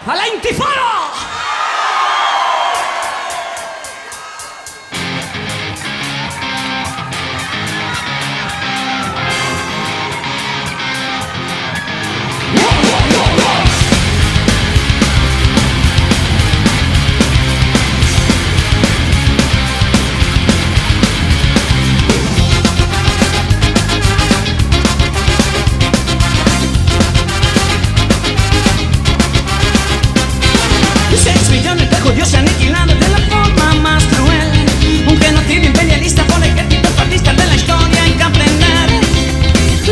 ¡A la intifada! Judíos se aniquilaron de la forma más cruel. Un genocidio imperialista por ejércitos fascistas de la historia hay que aprender.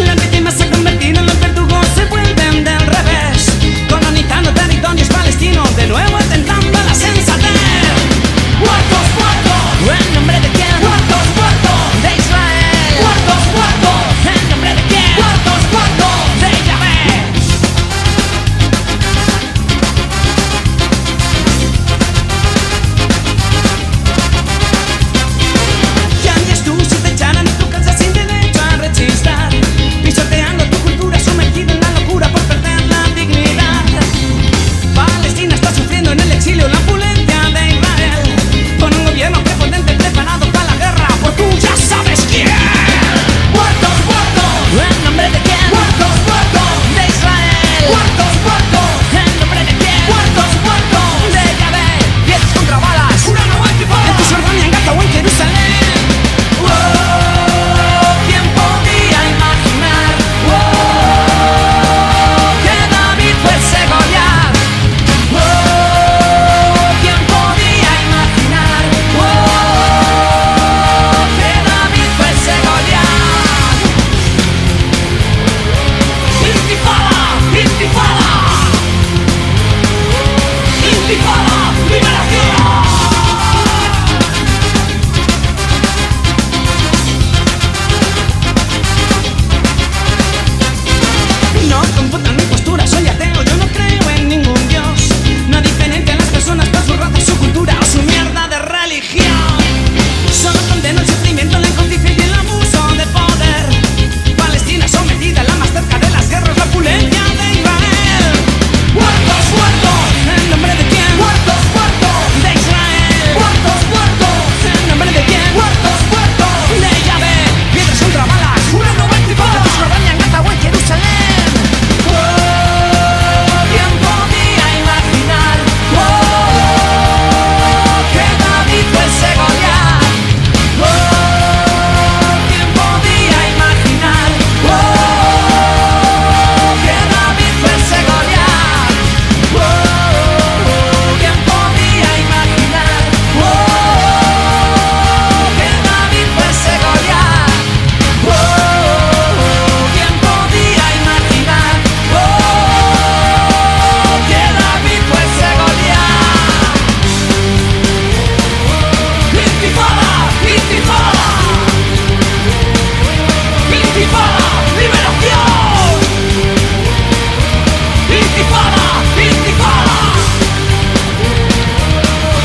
Las víctimas se han convertido en los verdugos, se vuelven del revés, colonizando territorios palestinos, de nuevo atentando a la sensatez. ¡Muertos, muertos! ¿En nombre de quién? ¡Muertos, muertos! De Israel. ¡Muertos, muertos! ¿En nombre de quién? ¡Muertos, muertos! De Yahvé. Pisoteando tu cultura, sumergido en la locura por perder la dignidad. Palestina está sufriendo en el exilio la opulencia de Israel, con un gobierno prepotente preparado para la guerra por tú ya sabes quién. ¡Muertos, muertos! ¿En nombre de quién? ¡Muertos, muertos! De Israel. ¡Muertos, muertos! ¿En nombre de quién? ¡Muertos, muertos! De Yahvé. Piedras contra balas, una nueva intifada en Cisjordania, en Gaza o en Jerusalén.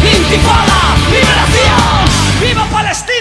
¡Intifada! ¡Liberación! ¡Viva Palestina!